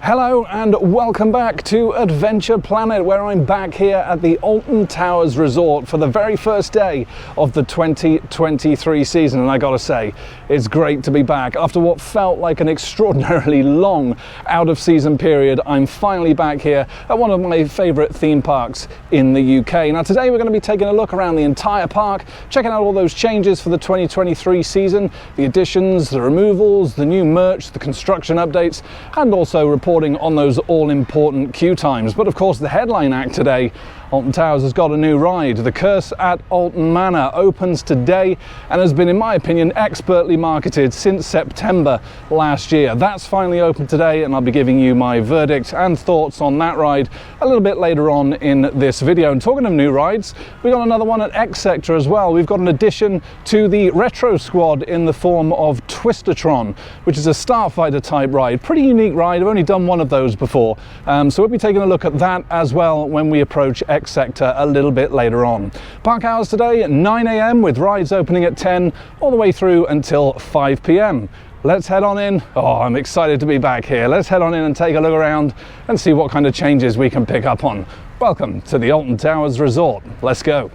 Hello and welcome back to Adventure Planet, where I'm back here at the Alton Towers Resort for the very first day of the 2023 season. And I gotta say, it's great to be back. After what felt like an extraordinarily long out of season period, I'm finally back here at one of my favorite theme parks in the UK. Now today we're going to be taking a look around the entire park, checking out all those changes for the 2023 season, the additions, the removals, the new merch, the construction updates, and also reporting on those all-important queue times. But of course, the headline act today, Alton Towers has got a new ride. The Curse at Alton Manor opens today and has been, in my opinion, expertly marketed since September last year. That's finally open today, and I'll be giving you my verdict and thoughts on that ride a little bit later on in this video. And talking of new rides, we've got another one at X Sector as well. We've got an addition to the Retro Squad in the form of Twistatron, which is a Starfighter type ride. Pretty unique ride. I've only done one of those before. So we'll be taking a look at that as well when we approach X Sector a little bit later on. Park hours today at 9 AM with rides opening at 10 all the way through until 5 PM. Let's head on in. Oh, I'm excited to be back here. Let's head on in and take a look around and see what kind of changes we can pick up on. Welcome to the Alton Towers Resort. Let's go.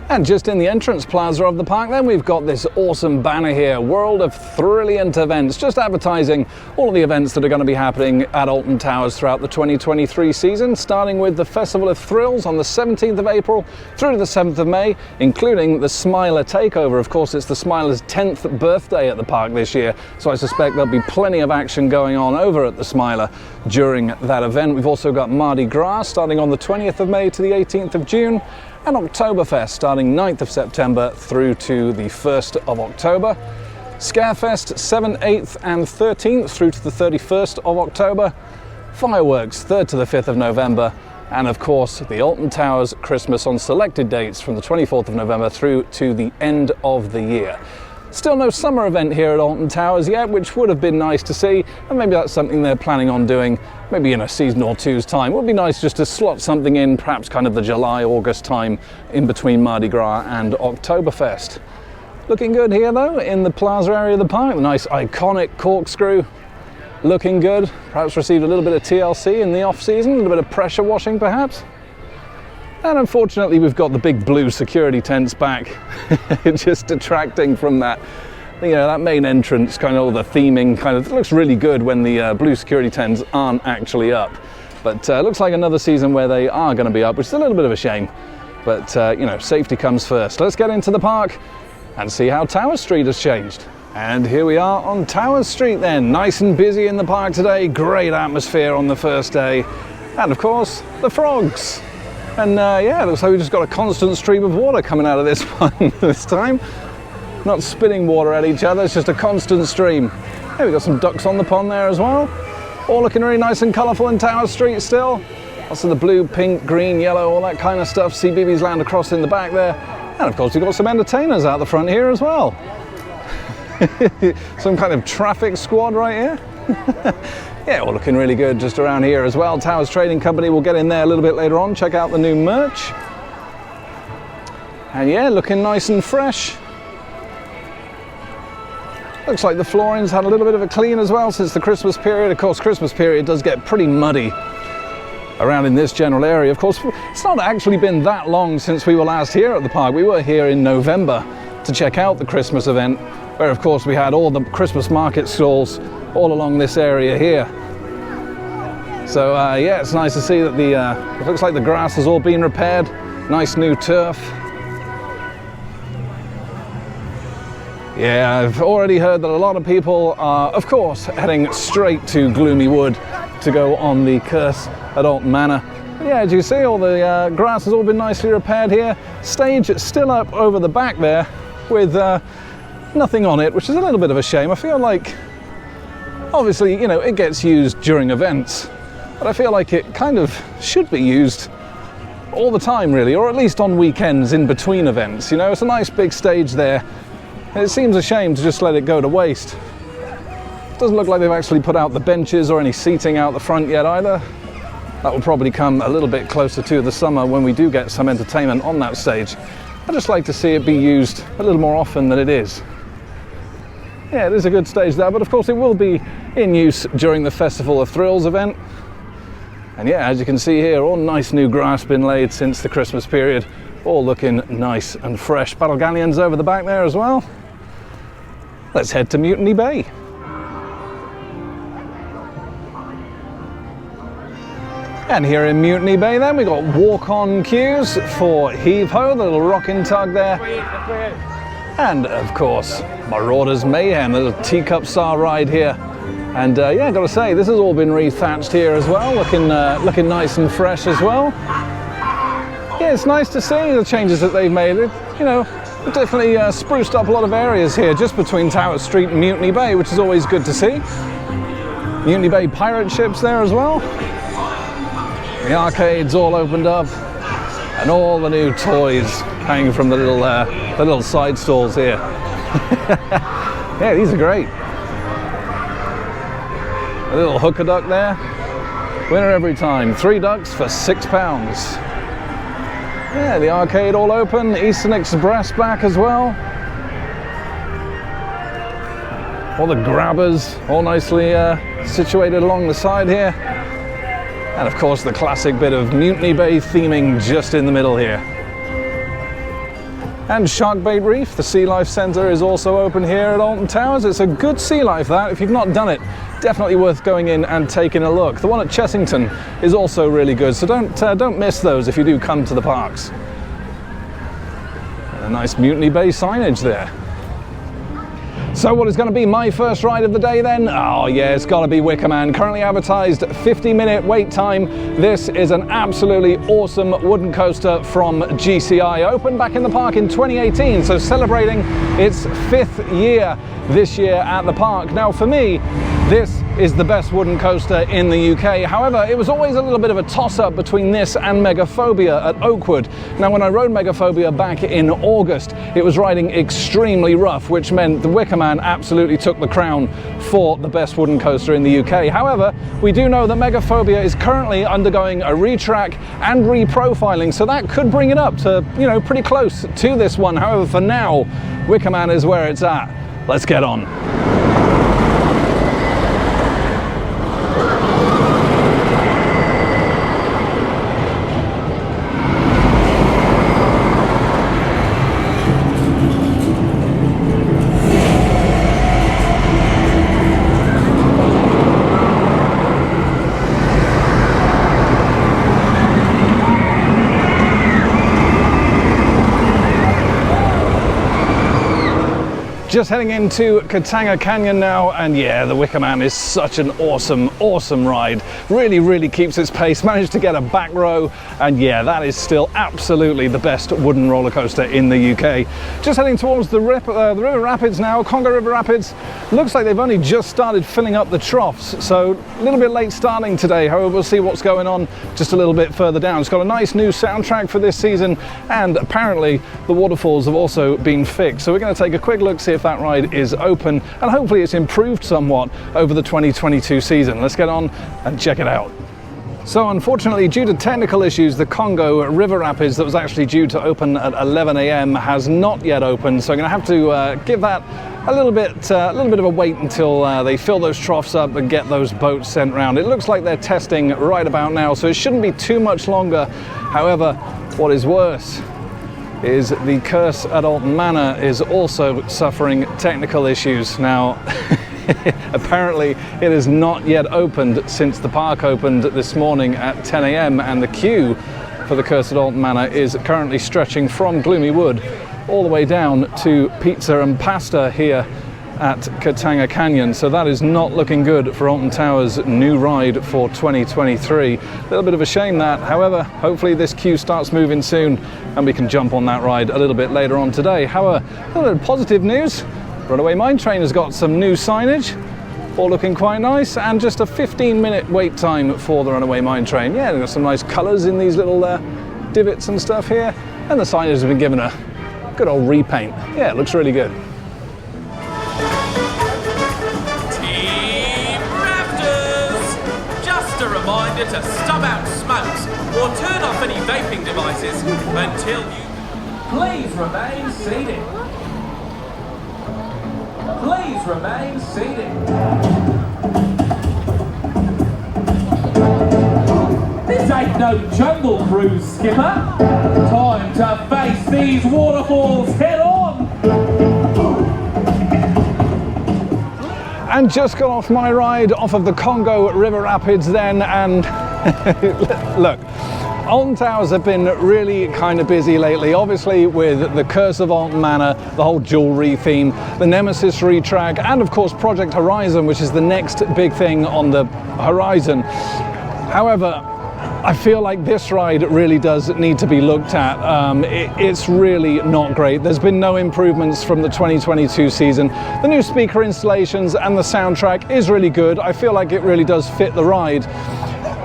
And just in the entrance plaza of the park then, we've got this awesome banner here, World of Thrilliant Events, just advertising all of the events that are going to be happening at Alton Towers throughout the 2023 season, starting with the Festival of Thrills on the 17th of April through to the 7th of May, including the Smiler Takeover. Of course, it's the Smiler's 10th birthday at the park this year, so I suspect there'll be plenty of action going on over at the Smiler during that event. We've also got Mardi Gras starting on the 20th of May to the 18th of June, and Oktoberfest starting 9th of September through to the 1st of October. Scarefest 7th, 8th and 13th through to the 31st of October. Fireworks 3rd to the 5th of November. And of course, the Alton Towers Christmas on selected dates from the 24th of November through to the end of the year. Still no summer event here at Alton Towers yet, which would have been nice to see, and maybe that's something they're planning on doing maybe in a season or two's time. It would be nice just to slot something in, perhaps kind of the July, August time in between Mardi Gras and Oktoberfest. Looking good here though in the plaza area of the park, the nice iconic corkscrew looking good. Perhaps received a little bit of TLC in the off season, a little bit of pressure washing perhaps. And unfortunately we've got the big blue security tents back, just detracting from that, you know, that main entrance, kind of all the theming, kind of, it looks really good when the blue security tents aren't actually up. But it looks like another season where they are going to be up, which is a little bit of a shame. But, you know, safety comes first. Let's get into the park and see how Tower Street has changed. And here we are on Tower Street then, nice and busy in the park today, great atmosphere on the first day. And of course, the frogs. And yeah, it looks like we just got a constant stream of water coming out of this one this time. Not spitting water at each other, it's just a constant stream. Hey, we've got some ducks on the pond there as well. All looking really nice and colourful in Tower Street still. Lots of the blue, pink, green, yellow, all that kind of stuff. CBeebies land across in the back there. And of course we've got some entertainers out the front here as well. Some kind of traffic squad right here. Yeah, all looking really good just around here as well. Towers Trading Company, we'll get in there a little bit later on, check out the new merch. And yeah, looking nice and fresh. Looks like the flooring's had a little bit of a clean as well since the Christmas period. Of course, Christmas period does get pretty muddy around in this general area. Of course, it's not actually been that long since we were last here at the park. We were here in November to check out the Christmas event, where of course we had all the Christmas market stalls all along this area here. So yeah, it's nice to see that it looks like the grass has all been repaired. Nice new turf. Yeah, I've already heard that a lot of people are, of course, heading straight to Gloomy Wood to go on the Curse at Alton Manor. But yeah, as you see, all the grass has all been nicely repaired here. Stage still up over the back there with nothing on it, which is a little bit of a shame. I feel like, obviously, you know, it gets used during events, but I feel like it kind of should be used all the time, really, or at least on weekends in between events. You know, it's a nice big stage there, and it seems a shame to just let it go to waste. Doesn't look like they've actually put out the benches or any seating out the front yet either. That will probably come a little bit closer to the summer when we do get some entertainment on that stage. I'd just like to see it be used a little more often than it is. Yeah, it is a good stage there, but of course it will be in use during the Festival of Thrills event. And yeah, as you can see here, all nice new grass been laid since the Christmas period, all looking nice and fresh. Battle Galleons over the back there as well. Let's head to Mutiny Bay. And here in Mutiny Bay then, we got walk-on queues for Heave Ho, the little rocking tug there. And of course, Marauders Mayhem, the little teacup star ride here. And yeah, gotta say, this has all been rethatched here as well, looking nice and fresh as well. Yeah, it's nice to see the changes that they've made. It, you know, it definitely spruced up a lot of areas here, just between Tower Street and Mutiny Bay, which is always good to see. Mutiny Bay pirate ships there as well. The arcade's all opened up, and all the new toys hanging from the little side stalls here. Yeah, these are great. A little hooker duck there. Winner every time. 3 ducks for £6. Yeah, the arcade all open. Eastern Express back as well. All the grabbers all nicely situated along the side here. And of course the classic bit of Mutiny Bay theming just in the middle here. And Sharkbait Reef, the Sea Life Centre, is also open here at Alton Towers. It's a good sea life, that. If you've not done it, definitely worth going in and taking a look. The one at Chessington is also really good, so don't miss those if you do come to the parks. And a nice Mutiny Bay signage there. So what is going to be my first ride of the day then? Oh yeah, it's got to be Wicker Man. Currently advertised 50-minute wait time. This is an absolutely awesome wooden coaster from GCI. Opened back in the park in 2018, so celebrating its 5th year this year at the park. Now for me, this is the best wooden coaster in the UK. However, it was always a little bit of a toss-up between this and Megaphobia at Oakwood. Now when I rode Megaphobia back in August, it was riding extremely rough, which meant the Wicker Man absolutely took the crown for the best wooden coaster in the UK. However, we do know that Megaphobia is currently undergoing a retrack and reprofiling, so that could bring it up to, you know, pretty close to this one. However, for now, Wicker Man is where it's at. Let's get on. Just heading into Katanga Canyon now, and yeah, the Wicker Man is such an awesome ride. Really keeps its pace, managed to get a back row, and yeah, that is still absolutely the best wooden roller coaster in the UK. Just heading towards the river rapids now, Congo River Rapids. Looks like they've only just started filling up the troughs, so a little bit late starting today. However, we'll see what's going on just a little bit further down. It's got a nice new soundtrack for this season, and apparently the waterfalls have also been fixed. So we're going to take a quick look, see if that ride is open, and hopefully it's improved somewhat over the 2022 season. Let's get on and check it out. So unfortunately, due to technical issues, the Congo River Rapids that was actually due to open at 11 AM has not yet opened. So I'm going to have to give that a little bit of a wait until they fill those troughs up and get those boats sent round. It looks like they're testing right about now, so it shouldn't be too much longer. However, what is worse is the Curse at Alton Manor is also suffering technical issues. Now, apparently it is not yet opened since the park opened this morning at 10 AM, and the queue for the Curse at Alton Manor is currently stretching from Gloomy Wood all the way down to Pizza and Pasta here at Katanga Canyon. So that is not looking good for Alton Towers' new ride for 2023. A little bit of a shame that. However, hopefully this queue starts moving soon and we can jump on that ride a little bit later on today. However, a little bit of positive news. Runaway Mine Train has got some new signage, all looking quite nice, and just a 15-minute wait time for the Runaway Mine Train. Yeah, they've got some nice colours in these little divots and stuff here, and the signage has been given a good old repaint. Yeah, it looks really good. To stub out smokes or turn off any vaping devices until you please remain seated. Please remain seated. This ain't no jungle cruise, Skipper. Time to face these waterfalls head on. And just got off my ride off of the Congo River Rapids then, and look, Alton Towers have been really kind of busy lately, obviously with the Curse of Alton Manor, the whole jewelry theme, the Nemesis retrack, and of course Project Horizon, which is the next big thing on the horizon. However, I feel like this ride really does need to be looked at. It's really not great. There's been no improvements from the 2022 season. The new speaker installations and the soundtrack is really good. I feel like it really does fit the ride.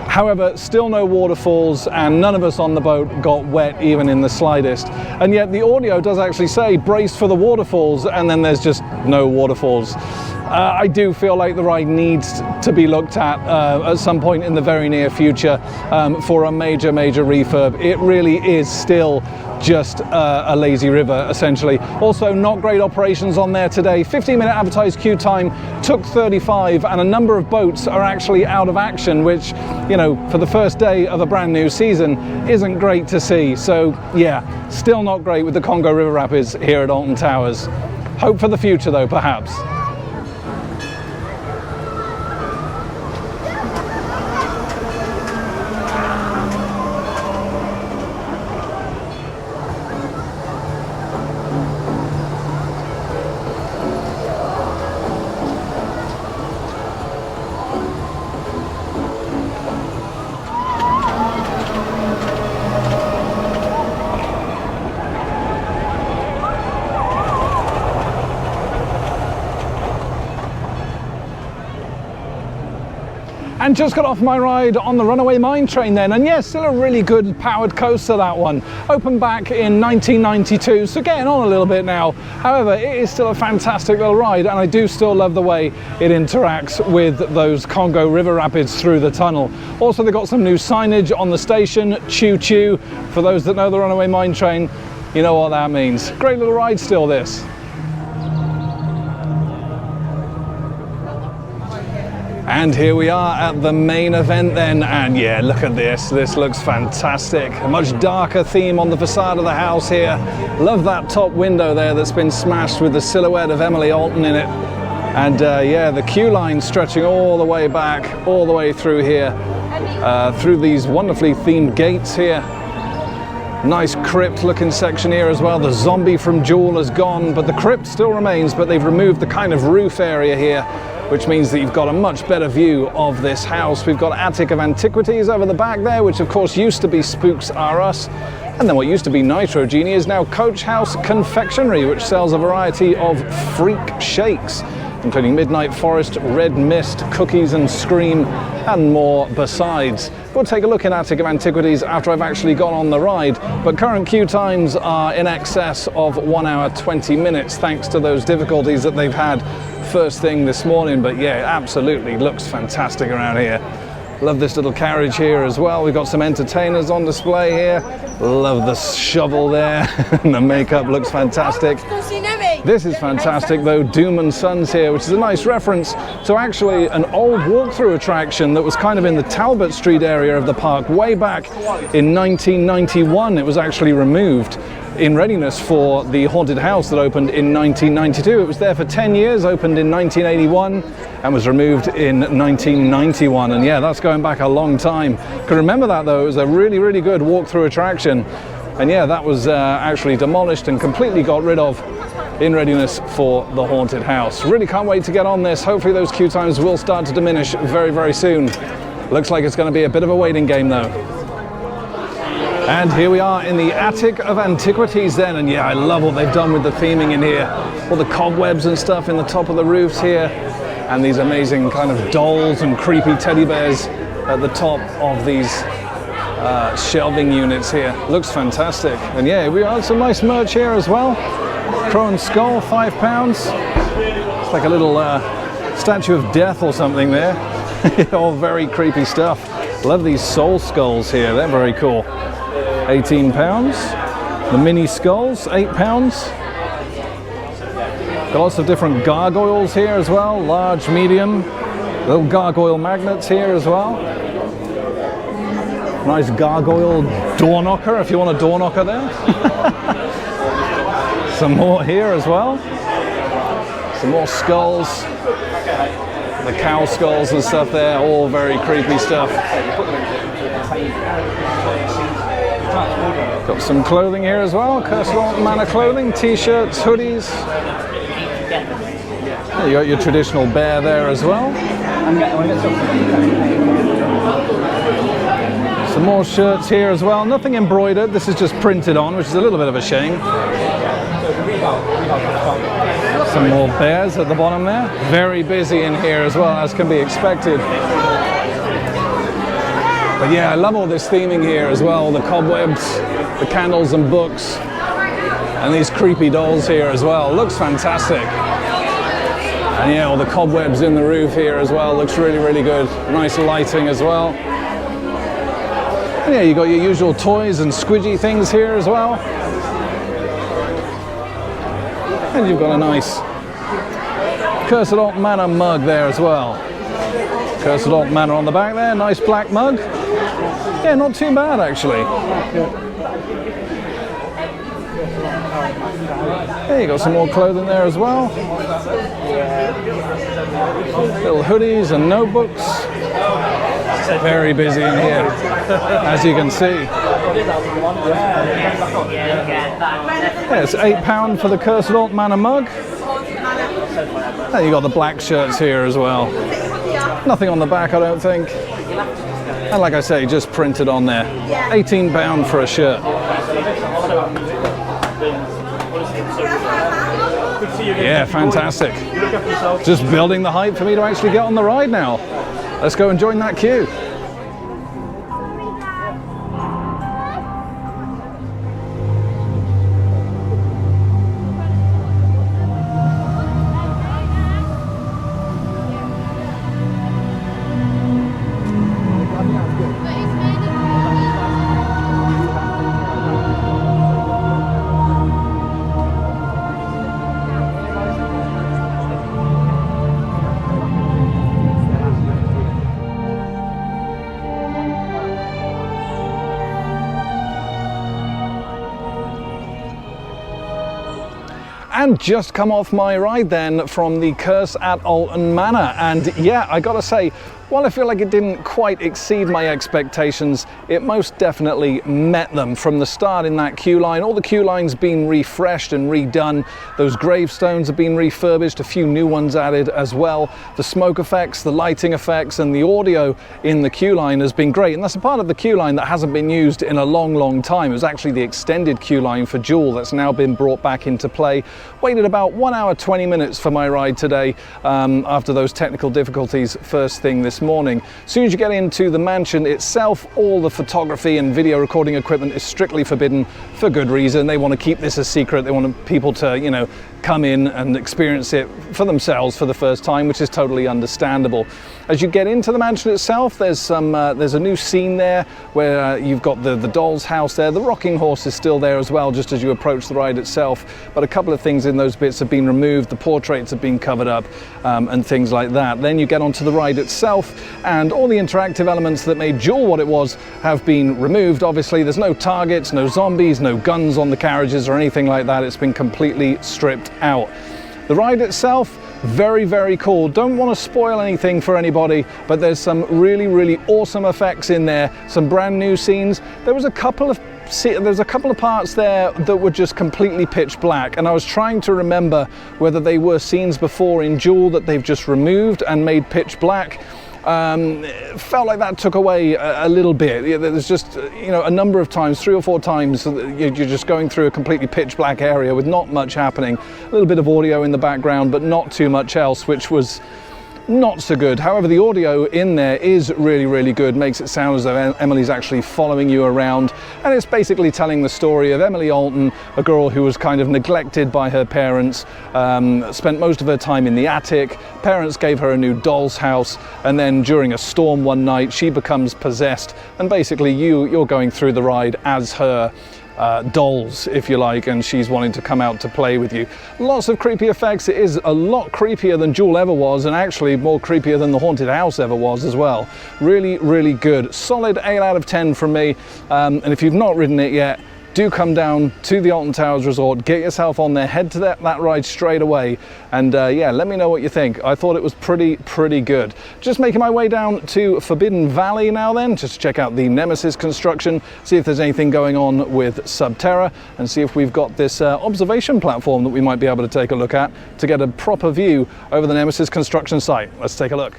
However, still no waterfalls, and none of us on the boat got wet even in the slightest. And yet the audio does actually say brace for the waterfalls, and then there's just no waterfalls. I do feel like the ride needs to be looked at some point in the very near future for a major refurb. It really is still just a lazy river, essentially. Also, not great operations on there today. 15-minute advertised queue time took 35, and a number of boats are actually out of action, which, you know, for the first day of a brand new season isn't great to see. So yeah, still not great with the Congo River Rapids here at Alton Towers. Hope for the future though, perhaps. And just got off my ride on the Runaway Mine Train then, and yes, still a really good powered coaster, that one. Opened back in 1992, so getting on a little bit now. However, it is still a fantastic little ride, and I do still love the way it interacts with those Congo River Rapids through the tunnel. Also, they've got some new signage on the station, choo choo. For those that know the Runaway Mine Train, you know what that means. Great little ride still, this. And here we are at the main event then, and yeah, look at this. This looks fantastic. A much darker theme on the facade of the house here. Love that top window there that's been smashed with the silhouette of Emily Alton in it. And yeah, the queue line stretching all the way back, all the way through here, through these wonderfully themed gates here. Nice crypt looking section here as well. The zombie from Duel is gone, but the crypt still remains, but they've removed the kind of roof area here, which means that you've got a much better view of this house. We've got Attic of Antiquities over the back there, which of course used to be Spooks R Us. And then what used to be Nitro Genie is now Coach House Confectionery, which sells a variety of freak shakes, including Midnight Forest, Red Mist, Cookies and Scream, and more besides. We'll take a look in Attic of Antiquities after I've actually gone on the ride, but current queue times are in excess of 1 hour 20 minutes, thanks to those difficulties that they've had first thing this morning. But yeah, absolutely looks fantastic around here. Love this little carriage here as well. We've got some entertainers on display here. Love the shovel there. The makeup looks fantastic. This is fantastic though, Doom and Sons here, which is a nice reference to actually an old walkthrough attraction that was kind of in the Talbot Street area of the park way back in 1991. It was actually removed in readiness for the haunted house that opened in 1992. It was there for 10 years, opened in 1981 and was removed in 1991. And yeah, that's going back a long time. Can remember that though, it was a really good walkthrough attraction. And yeah, that was actually demolished and completely got rid of in readiness for the haunted house. Really can't wait to get on this. Hopefully those queue times will start to diminish very soon. Looks like it's going to be a bit of a waiting game though. And here we are in the Attic of Antiquities then, and yeah, I love what they've done with the theming in here. All the cobwebs and stuff in the top of the roofs here, and these amazing kind of dolls and creepy teddy bears at the top of these shelving units here. Looks fantastic. And yeah, we have some nice merch here as well. Crow and Skull, £5. It's like a little statue of death or something there. All very creepy stuff. Love these soul skulls here, they're very cool. £18. The mini skulls, £8. Got lots of different gargoyles here as well, large, medium, little gargoyle magnets here as well. Nice gargoyle door knocker if you want a door knocker there. Some more here as well. Some more skulls. The cow skulls and stuff there, all very creepy stuff. Got some clothing here as well, Curse of Alton Manor clothing, t-shirts, hoodies. You got your traditional bear there as well. Some more shirts here as well, nothing embroidered, this is just printed on, which is a little bit of a shame. Some more bears at the bottom there. Very busy in here as well, as can be expected. But yeah, I love all this theming here as well. The cobwebs, the candles and books, and these creepy dolls here as well. Looks fantastic. And yeah, all the cobwebs in the roof here as well. Looks really, really good. Nice lighting as well. And yeah, you got your usual toys and squidgy things here as well. And you've got a nice Curse of Alton Manor mug there as well. Curse of Alton Manor on the back there, nice black mug. Yeah, not too bad actually. Yeah, you got some more clothing there as well. Little hoodies and notebooks. Very busy in here, as you can see. Yeah, it's £8 for the Curse of Alton Manor mug. And you got the black shirts here as well. Nothing on the back, I don't think. And like I say, just printed on there. £18 for a shirt. Yeah, fantastic. Just building the hype for me to actually get on the ride now. Let's go and join that queue. And just come off my ride then from the Curse at Alton Manor, and yeah, I gotta say, while I feel like it didn't quite exceed my expectations, it most definitely met them from the start in that queue line. All the queue lines been refreshed and redone. Those gravestones have been refurbished, a few new ones added as well. The smoke effects, the lighting effects, and the audio in the queue line has been great. And that's a part of the queue line that hasn't been used in a long, long time. It was actually the extended queue line for Duel that's now been brought back into play. Waited about 1 hour, 20 minutes for my ride today after those technical difficulties first thing this morning. As soon as you get into the mansion itself, all the photography and video recording equipment is strictly forbidden for good reason. They want to keep this a secret. They want people to, you know, come in and experience it for themselves for the first time, which is totally understandable. As you get into the mansion itself, there's a new scene there where you've got the doll's house there. The rocking horse is still there as well, just as you approach the ride itself. But a couple of things in those bits have been removed. The portraits have been covered up and things like that. Then you get onto the ride itself, and all the interactive elements that made Duel what it was have been removed. Obviously, there's no targets, no zombies, no guns on the carriages or anything like that. It's been completely stripped out. The ride itself, very, very cool. Don't want to spoil anything for anybody, but there's some really, really awesome effects in there. Some brand new scenes. There's a couple of parts there that were just completely pitch black, and I was trying to remember whether they were scenes before in Duel that they've just removed and made pitch black. It felt like that took away a little bit. There's just, you know, a number of times, 3 or 4 times, you're just going through a completely pitch black area with not much happening. A little bit of audio in the background, but not too much else, which was not so good. However, the audio in there is really, really good. Makes it sound as though Emily's actually following you around, and it's basically telling the story of Emily Alton, a girl who was kind of neglected by her parents, spent most of her time in the attic. Parents gave her a new doll's house, and then during a storm one night she becomes possessed, and basically you're going through the ride as her. dolls, if you like, and she's wanting to come out to play with you. Lots of creepy effects. It is a lot creepier than Duel ever was, and actually more creepier than the haunted house ever was as well. Really, really good. Solid 8 out of 10 from me. And if you've not ridden it yet, do come down to the Alton Towers Resort, get yourself on there, head to that ride straight away, and yeah, let me know what you think. I thought it was pretty good. Just making my way down to Forbidden Valley now then, just to check out the Nemesis construction, see if there's anything going on with Subterra, and see if we've got this observation platform that we might be able to take a look at to get a proper view over the Nemesis construction site. Let's take a look.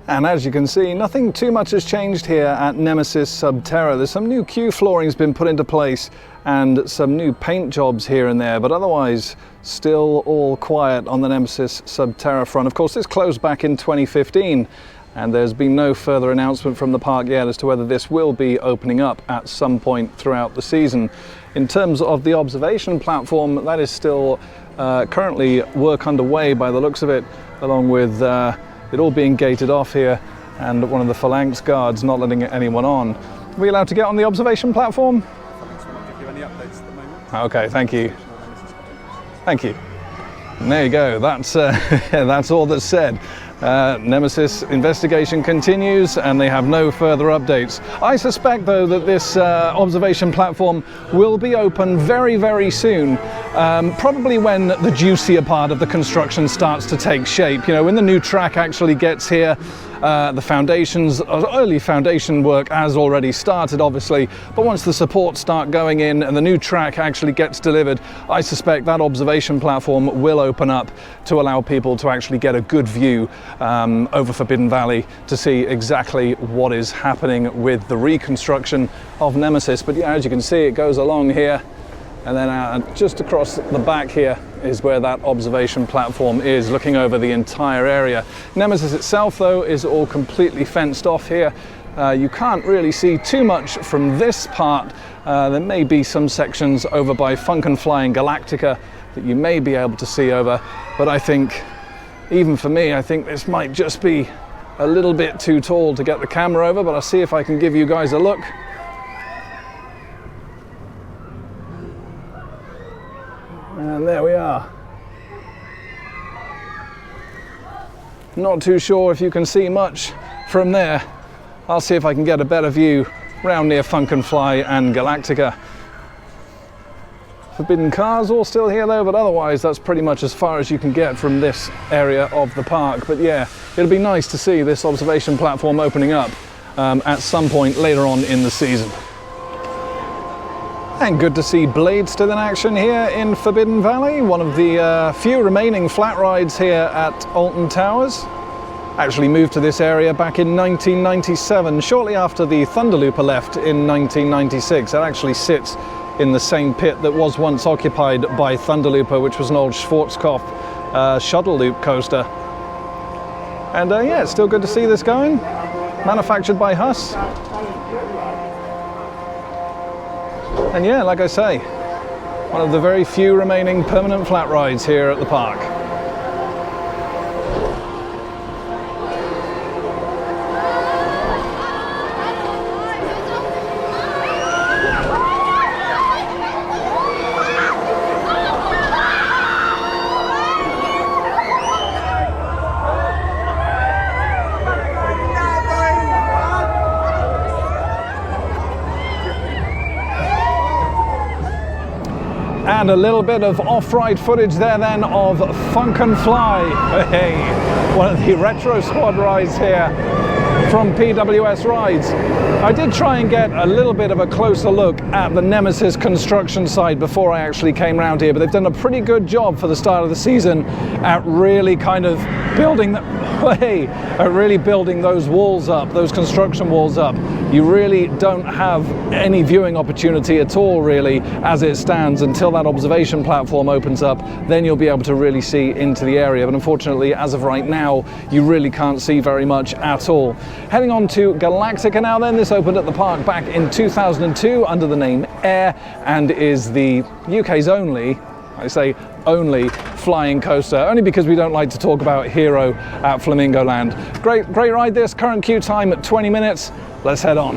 And as you can see, nothing too much has changed here at Nemesis Subterra. There's some new queue flooring's been put into place and some new paint jobs here and there, but otherwise still all quiet on the Nemesis Subterra front. Of course, this closed back in 2015, and there's been no further announcement from the park yet as to whether this will be opening up at some point throughout the season. In terms of the observation platform, that is still currently work underway by the looks of it, along with it all being gated off here and one of the phalanx guards not letting anyone on. Are we allowed to get on the observation platform? Okay, thank you. Thank you. And there you go, that's, that's all that's said. Nemesis investigation continues and they have no further updates. I suspect though that this observation platform will be open very soon, probably when the juicier part of the construction starts to take shape. You know, when the new track actually gets here, the foundations, early foundation work has already started obviously, but once the supports start going in and the new track actually gets delivered, I suspect that observation platform will open up to allow people to actually get a good view over Forbidden Valley to see exactly what is happening with the reconstruction of Nemesis. But yeah, as you can see, it goes along here, and then just across the back here is where that observation platform is, looking over the entire area. Nemesis itself though is all completely fenced off here. You can't really see too much from this part. There may be some sections over by Funk and Fly and Galactica that you may be able to see over, but I think, even for me, I think this might just be a little bit too tall to get the camera over, but I'll see if I can give you guys a look. And there we are. Not too sure if you can see much from there. I'll see if I can get a better view round near Funk and Fly and Galactica. Forbidden Cars all still here though, but otherwise that's pretty much as far as you can get from this area of the park. But yeah, it'll be nice to see this observation platform opening up at some point later on in the season. And good to see Blade still in action here in Forbidden Valley, one of the few remaining flat rides here at Alton Towers. Actually moved to this area back in 1997, shortly after the Thunderlooper left in 1996. It actually sits in the same pit that was once occupied by Thunderlooper, which was an old Schwarzkopf shuttle loop coaster. And yeah, it's still good to see this going. Manufactured by Huss. And yeah, like I say, one of the very few remaining permanent flat rides here at the park. And a little bit of off-ride footage there then of Funk and Fly. Hey, one of the Retro Squad rides here from PWS Rides. I did try and get a little bit of a closer look at the Nemesis construction site before I actually came round here, but they've done a pretty good job for the start of the season at really kind of building those walls up, those construction walls up. You really don't have any viewing opportunity at all really as it stands until that observation platform opens up. Then you'll be able to really see into the area, but unfortunately as of right now you really can't see very much at all. Heading on to Galactica now then. This opened at the park back in 2002 under the name Air and is the UK's only, I say only, flying coaster, only because we don't like to talk about Hero at Flamingo Land. Great ride this, current queue time at 20 minutes. Let's head on.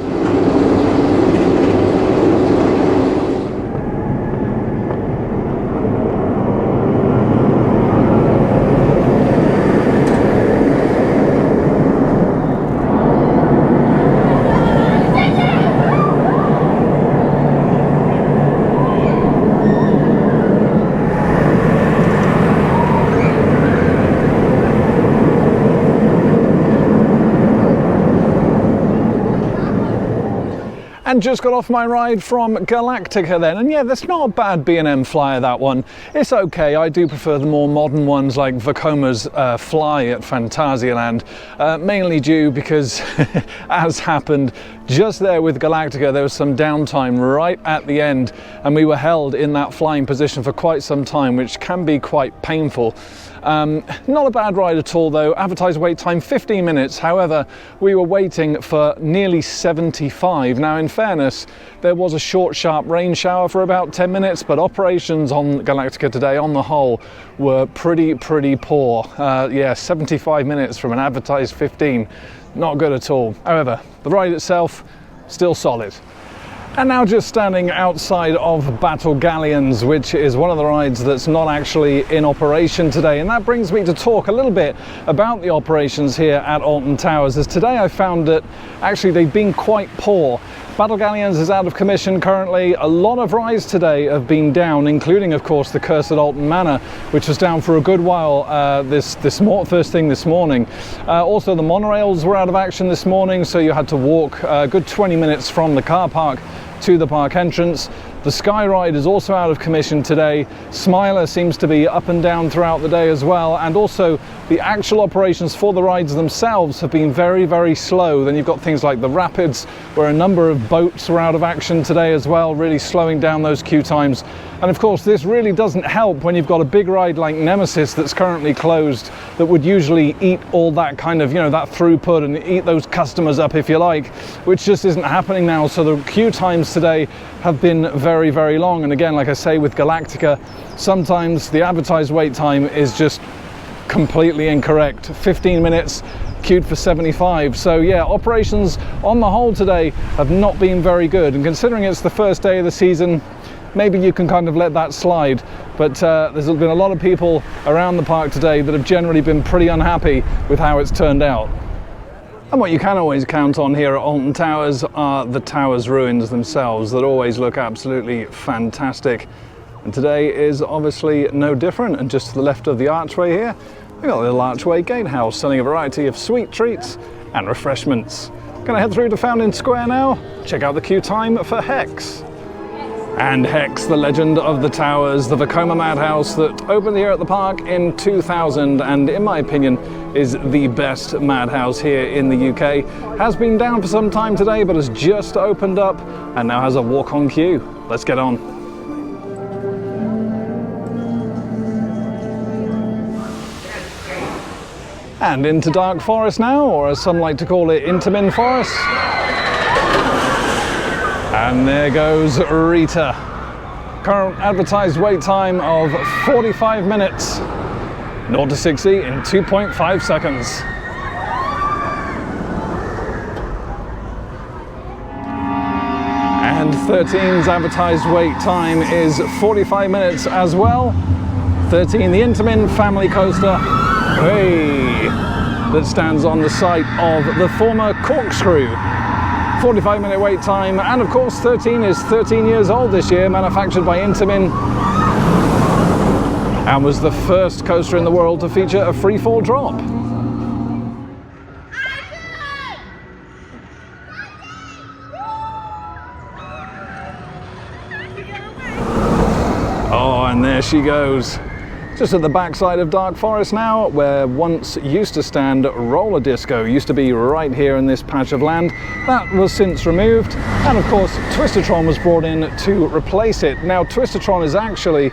And just got off my ride from Galactica then, and yeah, that's not a bad B&M flyer, that one. It's okay. I do prefer the more modern ones like Vacoma's Fly at Phantasialand, mainly due because, as happened just there with Galactica, there was some downtime right at the end, and we were held in that flying position for quite some time, which can be quite painful. Not a bad ride at all though. Advertised wait time 15 minutes. However, we were waiting for nearly 75. Now in fairness, there was a short sharp rain shower for about 10 minutes, but operations on Galactica today on the whole were pretty poor. Yeah, 75 minutes from an advertised 15. Not good at all. However, the ride itself, still solid. And now just standing outside of Battle Galleons, which is one of the rides that's not actually in operation today. And that brings me to talk a little bit about the operations here at Alton Towers, as today I found that actually they've been quite poor. Battle Galleons is out of commission currently. A lot of rides today have been down, including of course the Cursed Alton Manor, which was down for a good while first thing this morning. Also the monorails were out of action this morning, so you had to walk a good 20 minutes from the car park to the park entrance. The Sky Ride is also out of commission today. Smiler seems to be up and down throughout the day as well, and also the actual operations for the rides themselves have been very slow. Then you've got things like the Rapids, where a number of boats were out of action today as well, really slowing down those queue times. And of course this really doesn't help when you've got a big ride like Nemesis that's currently closed, that would usually eat all that kind of, that throughput and eat those customers up, if you like, which just isn't happening now. So the queue times today have been very long. And again, like I say, with Galactica, sometimes the advertised wait time is just completely incorrect. 15 minutes queued for 75. So yeah, operations on the whole today have not been very good, and considering it's the first day of the season, maybe you can kind of let that slide. But there's been a lot of people around the park today that have generally been pretty unhappy with how it's turned out. And what you can always count on here at Alton Towers are the Towers ruins themselves, that always look absolutely fantastic. And today is obviously no different. And just to the left of the archway here, we've got the little archway gatehouse selling a variety of sweet treats and refreshments. Gonna head through to Fountain Square now, check out the queue time for Hex. And Hex, the legend of the towers, the Vekoma madhouse that opened here at the park in 2000, and in my opinion is the best madhouse here in the UK. Has been down for some time today, but has just opened up and now has a walk-on queue. Let's get on. And into Dark Forest now, or as some like to call it, Intamin Forest. And there goes Rita. Current advertised wait time of 45 minutes. 0 to 60 in 2.5 seconds. And 13's advertised wait time is 45 minutes as well. 13, the Intamin family coaster, hey, that stands on the site of the former Corkscrew. 45-minute wait time, and of course 13 is 13 years old this year, manufactured by Intamin, and was the first coaster in the world to feature a free-fall drop. Oh, and there she goes. Just at the backside of Dark Forest now, where once used to stand Roller Disco, used to be right here in this patch of land. That was since removed, and of course Twistatron was brought in to replace it. Now Twistatron is actually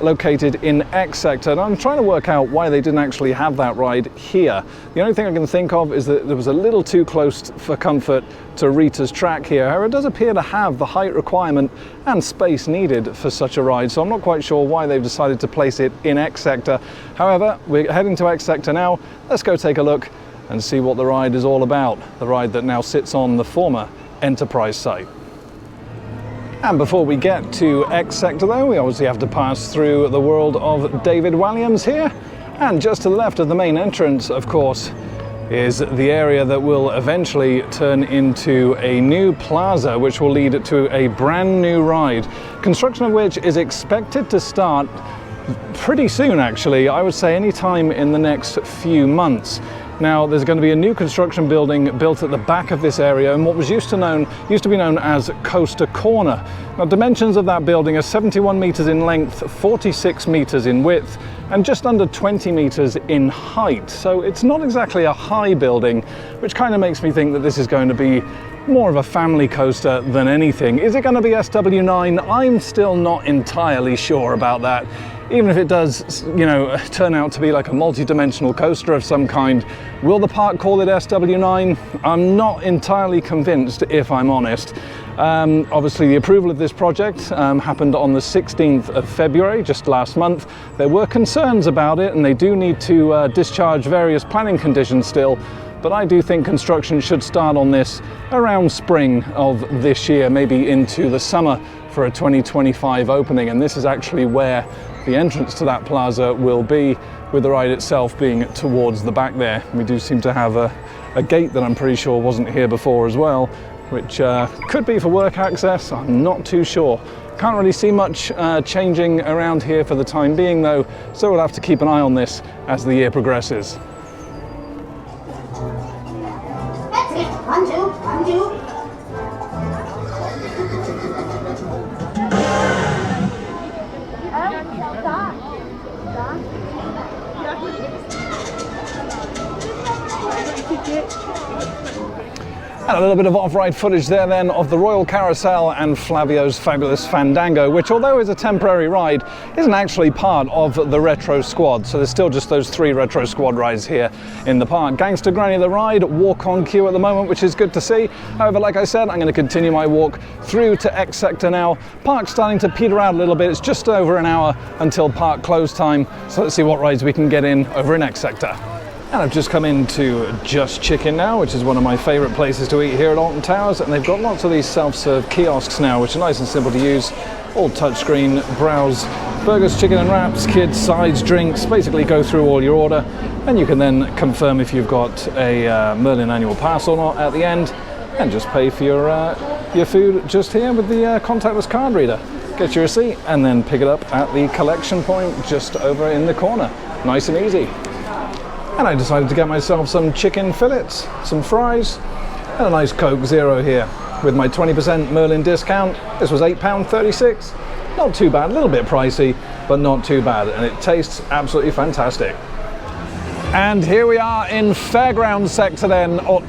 located in X Sector, and I'm trying to work out why they didn't actually have that ride here. The only thing I can think of is that it was a little too close for comfort to Rita's track here. However, it does appear to have the height requirement and space needed for such a ride, so I'm not quite sure why they've decided to place it in X Sector. However, we're heading to X Sector now. Let's go take a look and see what the ride is all about. The ride that now sits on the former Enterprise site. And before we get to X Sector though, we obviously have to pass through the world of David Walliams here. And just to the left of the main entrance, of course, is the area that will eventually turn into a new plaza, which will lead to a brand new ride. Construction of which is expected to start pretty soon actually. I would say any time in the next few months. Now there's going to be a new construction building built at the back of this area in what was used to be known as Coaster Corner. Now dimensions of that building are 71 meters in length, 46 meters in width, and just under 20 meters in height. So it's not exactly a high building, which kind of makes me think that this is going to be more of a family coaster than anything. Is it going to be SW9? I'm still not entirely sure about that. Even if it does, you know, turn out to be like a multi-dimensional coaster of some kind, will the park call it SW9? I'm not entirely convinced, if I'm honest. Obviously, the approval of this project happened on the 16th of February, just last month. There were concerns about it, and they do need to discharge various planning conditions still. But I do think construction should start on this around spring of this year, maybe into the summer for a 2025 opening. And this is actually where the entrance to that plaza will be, with the ride itself being towards the back there. We do seem to have a gate that I'm pretty sure wasn't here before as well, which could be for work access. I'm not too sure. Can't really see much changing around here for the time being though, so we'll have to keep an eye on this as the year progresses. One, two. And a little bit of off-ride footage there then of the Royal Carousel and Flavio's Fabulous Fandango, which although is a temporary ride, isn't actually part of the Retro Squad. So there's still just those 3 Retro Squad rides here in the park. Gangster Granny the ride, walk on queue at the moment, which is good to see. However, like I said, I'm going to continue my walk through to X Sector now. Park's starting to peter out a little bit. It's just over an hour until park close time. So let's see what rides we can get in over in X Sector. And I've just come into Just Chicken now, which is one of my favourite places to eat here at Alton Towers, and they've got lots of these self-serve kiosks now, which are nice and simple to use. All touchscreen, browse burgers, chicken and wraps, kids, sides, drinks, basically go through all your order, and you can then confirm if you've got a Merlin annual pass or not at the end, and just pay for your food just here with the contactless card reader. Get your receipt and then pick it up at the collection point just over in the corner. Nice and easy. And I decided to get myself some chicken fillets, some fries, and a nice Coke Zero here. With my 20% Merlin discount, this was £8.36. Not too bad, a little bit pricey, but not too bad. And it tastes absolutely fantastic. And here we are in Fairground Sector then, or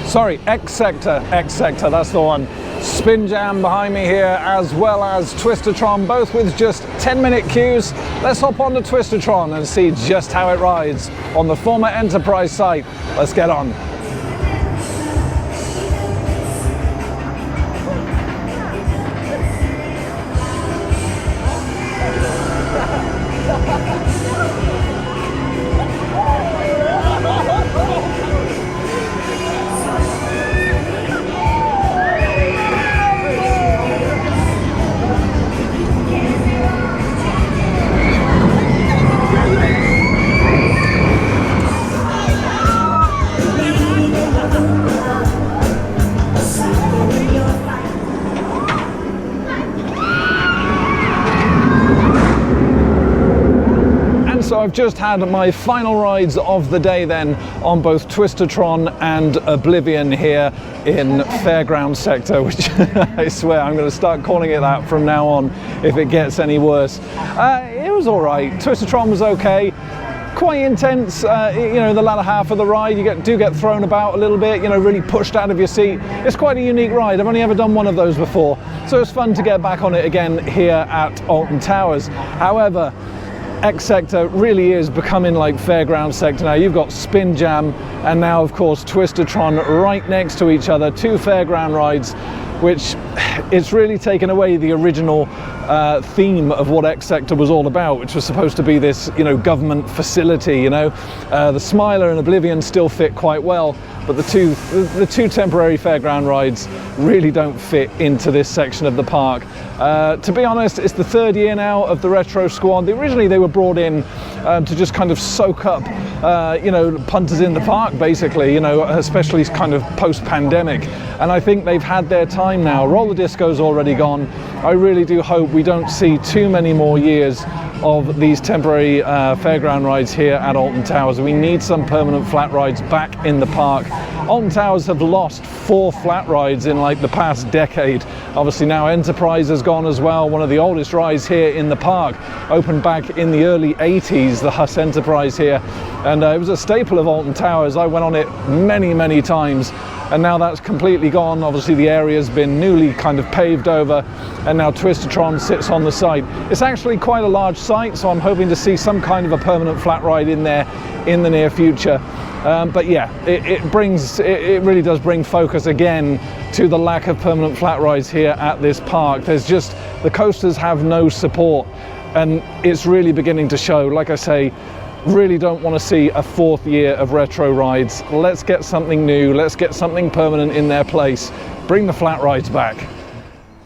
sorry, X Sector, that's the one. Spin Jam behind me here, as well as Twistatron, both with just 10-minute queues. Let's hop on to Twistatron and see just how it rides on the former Enterprise site. Let's get on. So I've just had my final rides of the day then on both Twistatron and Oblivion here in Fairground Sector, which I swear I'm going to start calling it that from now on if it gets any worse. It was all right. Twistatron was okay. Quite intense, you know, the latter half of the ride, you do get thrown about a little bit, you know, really pushed out of your seat. It's quite a unique ride. I've only ever done one of those before, so it's fun to get back on it again here at Alton Towers. However, X Sector really is becoming like Fairground Sector now. You've got Spin Jam and now of course Twistatron right next to each other, 2 fairground rides, which it's really taken away the original theme of what X Sector was all about, which was supposed to be this, you know, government facility, you know. The Smiler and Oblivion still fit quite well, but the two temporary fairground rides really don't fit into this section of the park. To be honest, it's the 3rd year now of the Retro Squad. Originally they were brought in to just kind of soak up, you know, punters in the park, basically, you know, especially kind of post-pandemic. And I think they've had their time now. Roller Disco's already gone. I really do hope we don't see too many more years of these temporary fairground rides here at Alton Towers. We need some permanent flat rides back in the park. Alton Towers have lost 4 flat rides in like the past decade. Obviously now Enterprise has gone as well, one of the oldest rides here in the park. Opened back in the early 80s, the Huss Enterprise here. And it was a staple of Alton Towers. I went on it many times. And now that's completely gone. Obviously the area's been newly kind of paved over, and now Twistatron sits on the site. It's actually quite a large site, so I'm hoping to see some kind of a permanent flat ride in there in the near future. But yeah, it really does bring focus again to the lack of permanent flat rides here at this park. There's just, the coasters have no support, and it's really beginning to show. Like I say, really don't want to see a 4th year of retro rides. Let's get something new, let's get something permanent in their place. Bring the flat rides back.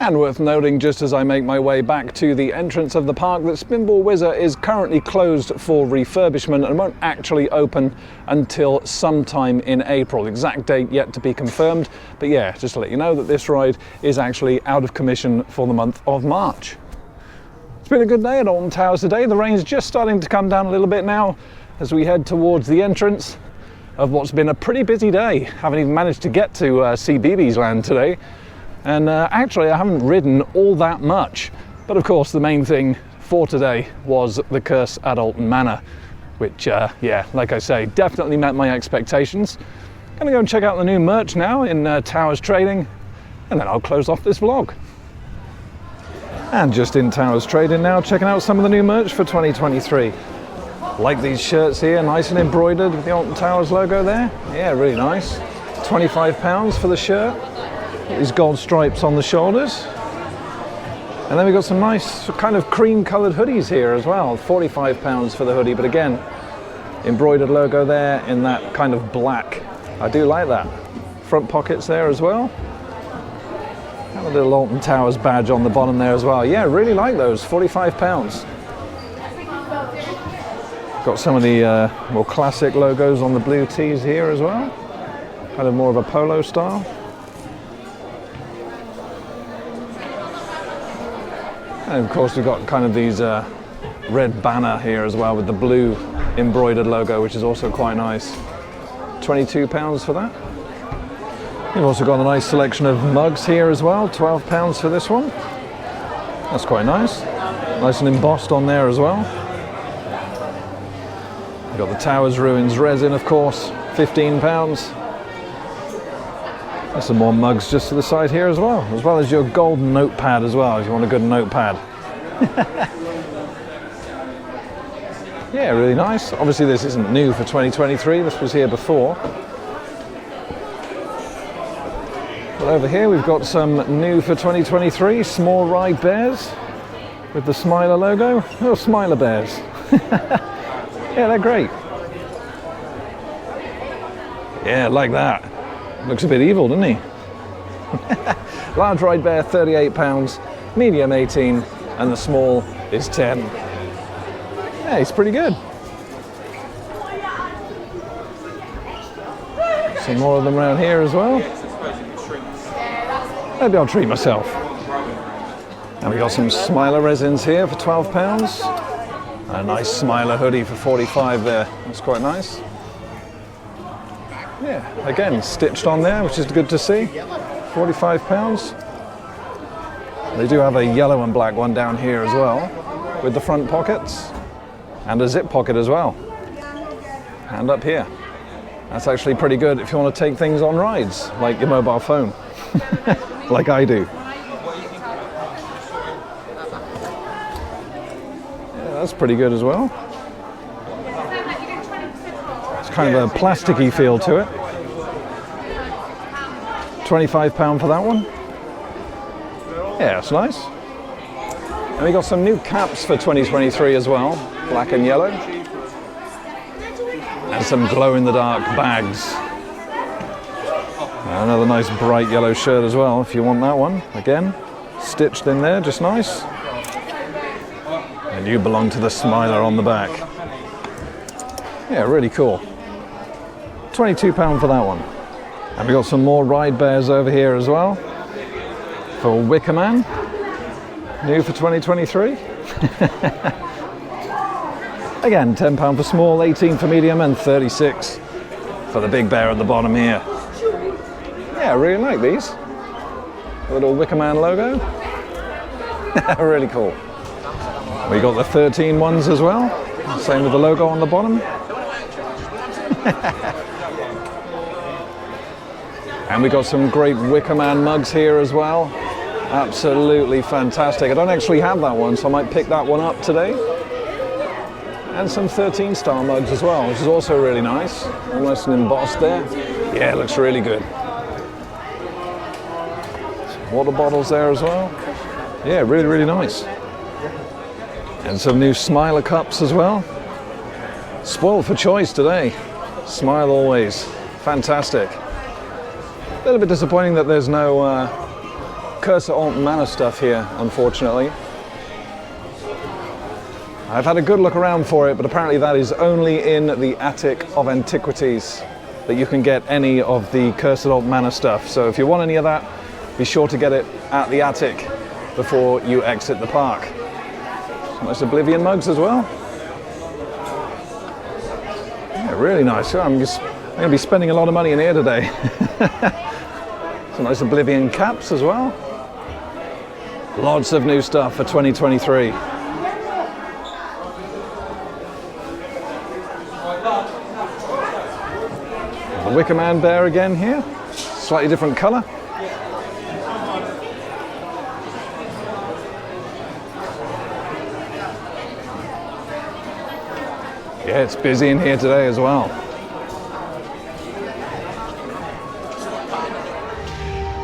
And worth noting, just as I make my way back to the entrance of the park, that Spinball Whizzer is currently closed for refurbishment and won't actually open until sometime in April. Exact date yet to be confirmed, but yeah, just to let you know that this ride is actually out of commission for the month of March. It's been a good day at Alton Towers today. The rain's just starting to come down a little bit now as we head towards the entrance of what's been a pretty busy day. Haven't even managed to get to CBeebies Land today. And actually I haven't ridden all that much. But of course the main thing for today was the Curse at Alton Manor, which yeah, like I say, definitely met my expectations. Gonna go and check out the new merch now in Towers Trading, and then I'll close off this vlog. And just in Towers Trading now, checking out some of the new merch for 2023. Like these shirts here, nice and embroidered with the Alton Towers logo there. Yeah, really nice. £25 for the shirt. These gold stripes on the shoulders. And then we've got some nice kind of cream coloured hoodies here as well. £45 for the hoodie, but again, embroidered logo there in that kind of black. I do like that. Front pockets there as well. And a little Alton Towers badge on the bottom there as well. Yeah, really like those, £45. Got some of the more classic logos on the blue tees here as well. Kind of more of a polo style. And of course we've got kind of these red banner here as well with the blue embroidered logo, which is also quite nice. £22 for that. You've also got a nice selection of mugs here as well, £12 for this one. That's quite nice. Nice and embossed on there as well. You've got the Towers Ruins resin, of course, £15. There's some more mugs just to the side here as well as your golden notepad as well, if you want a good notepad. Yeah, really nice. Obviously this isn't new for 2023, this was here before. But over here we've got some new for 2023, small ride bears with the Smiler logo. Little Smiler bears. Yeah, they're great. Yeah, like that. Looks a bit evil, doesn't he? Large ride bear, £38, medium 18, and the small is 10. Yeah, he's pretty good. Some more of them around here as well. Maybe I'll treat myself. And we got some Smiler resins here for £12. A nice Smiler hoodie for 45 there. That's quite nice. Yeah, again, stitched on there, which is good to see. £45. They do have a yellow and black one down here as well, with the front pockets and a zip pocket as well. And up here. That's actually pretty good if you want to take things on rides, like your mobile phone, like I do. Yeah, that's pretty good as well. Kind of a plasticky feel to it. £25 for that one. Yeah, it's nice. And we got some new caps for 2023 as well, black and yellow. And some glow-in-the-dark bags. Another nice bright yellow shirt as well, if you want that one. Again, stitched in there, just nice. And you belong to the Smiler on the back. Yeah, really cool. £22 for that one. And we got some more ride bears over here as well for Wicker Man. New for 2023. Again, £10 for small, 18 for medium, and 36 for the big bear at the bottom here. Yeah, I really like these. Little Wicker Man logo. Really cool. We got the 13 ones as well. Same with the logo on the bottom. And we got some great Wicker Man mugs here as well. Absolutely fantastic. I don't actually have that one, so I might pick that one up today. And some 13 star mugs as well, which is also really nice. Almost an embossed there. Yeah, it looks really good. Some water bottles there as well. Yeah, really, really nice. And some new Smiler cups as well. Spoiled for choice today. Smile always. Fantastic. A little bit disappointing that there's no Curse at Alton Manor stuff here, unfortunately. I've had a good look around for it, but apparently that is only in the attic of antiquities that you can get any of the Curse at Alton Manor stuff. So if you want any of that, be sure to get it at the attic before you exit the park. Some nice Oblivion mugs as well. Yeah, really nice. I'm going to be spending a lot of money in here today. Some nice Oblivion caps as well. Lots of new stuff for 2023. The Wicker Man bear again here, slightly different colour. Yeah, it's busy in here today as well.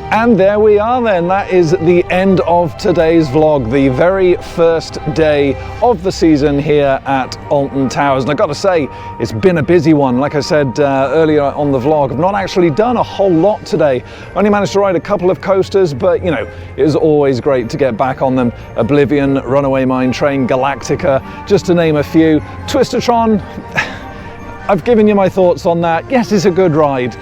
And there we are then, that is the end of today's vlog, the very first day of the season here at Alton Towers. And I've got to say, it's been a busy one. Like I said earlier on the vlog, I've not actually done a whole lot today. Only managed to ride a couple of coasters, but you know, it was always great to get back on them. Oblivion, Runaway Mine Train, Galactica, just to name a few. Twistatron, I've given you my thoughts on that. Yes, it's a good ride.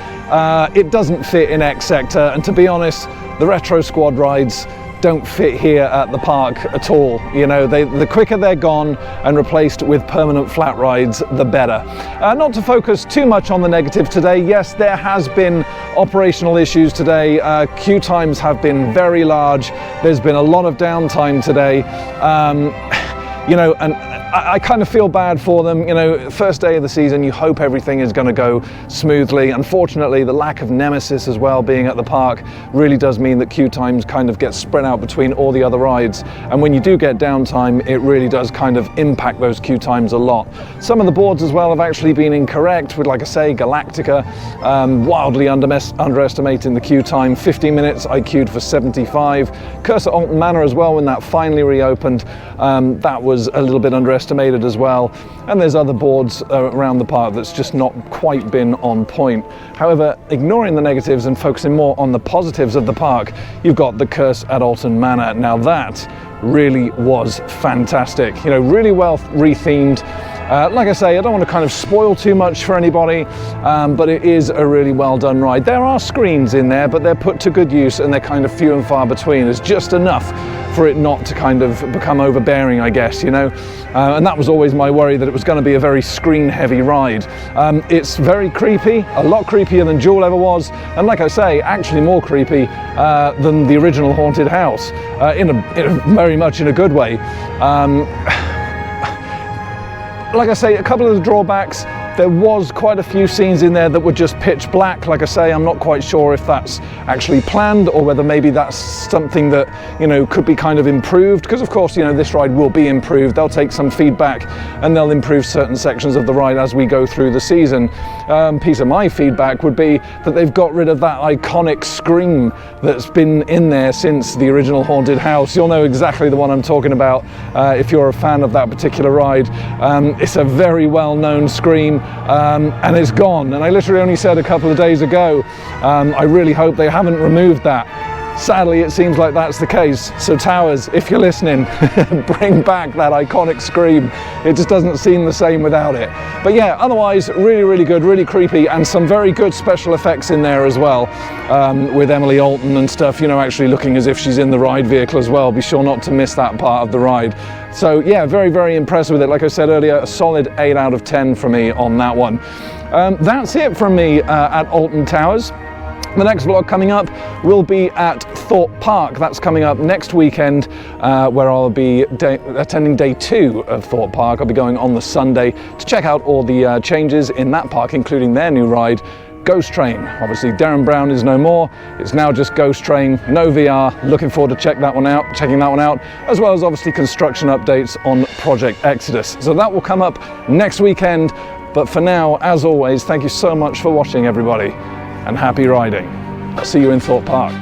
It doesn't fit in X Sector, and to be honest, the Retro Squad rides don't fit here at the park at all. You know, the quicker they're gone and replaced with permanent flat rides, the better. Not to focus too much on the negative today, yes, there has been operational issues today. Queue times have been very large. There's been a lot of downtime today. You know, and I kind of feel bad for them. You know, first day of the season, you hope everything is going to go smoothly. Unfortunately, the lack of Nemesis as well being at the park really does mean that queue times kind of get spread out between all the other rides. And when you do get downtime, it really does kind of impact those queue times a lot. Some of the boards as well have actually been incorrect with, like I say, Galactica, wildly underestimating the queue time. 50 minutes, I queued for 75. Curse at Alton Manor as well, when that finally reopened, that was a little bit underestimated as well. And there's other boards around the park that's just not quite been on point. However, ignoring the negatives and focusing more on the positives of the park, you've got the Curse at Alton Manor. Now that really was fantastic. You know, really well rethemed. Like I say, I don't want to kind of spoil too much for anybody, but it is a really well done ride. There are screens in there, but they're put to good use and they're kind of few and far between. It's just enough for it not to kind of become overbearing, I guess, you know. And that was always my worry, that it was going to be a very screen heavy ride. It's very creepy, a lot creepier than Duel ever was, and like I say, actually more creepy than the original Haunted House, very much in a good way. Like I say, a couple of the drawbacks, there was quite a few scenes in there that were just pitch black. Like I say, I'm not quite sure if that's actually planned or whether maybe that's something that, you know, could be kind of improved, because of course, you know, this ride will be improved. They'll take some feedback and they'll improve certain sections of the ride as we go through the season. Piece of my feedback would be that they've got rid of that iconic scream that's been in there since the original Haunted House. You'll know exactly the one I'm talking about if you're a fan of that particular ride. It's a very well-known scream. And it's gone, and I literally only said a couple of days ago, I really hope they haven't removed that Sadly, it seems like that's the case. So Towers, if you're listening, bring back that iconic scream. It just doesn't seem the same without it. But yeah, otherwise, really, really good, really creepy, and some very good special effects in there as well, with Emily Alton and stuff, you know, actually looking as if she's in the ride vehicle as well. Be sure not to miss that part of the ride. So yeah, very, very impressed with it. Like I said earlier, a solid 8 out of 10 for me on that one. That's it from me at Alton Towers. The next vlog coming up will be at Thorpe Park. That's coming up next weekend, where I'll be attending day 2 of Thorpe Park. I'll be going on the Sunday to check out all the changes in that park, including their new ride, Ghost Train. Obviously, Darren Brown is no more. It's now just Ghost Train, no VR. Looking forward to checking that one out, as well as obviously construction updates on Project Exodus. So that will come up next weekend. But for now, as always, thank you so much for watching, everybody, and happy riding. I'll see you in Thorpe Park.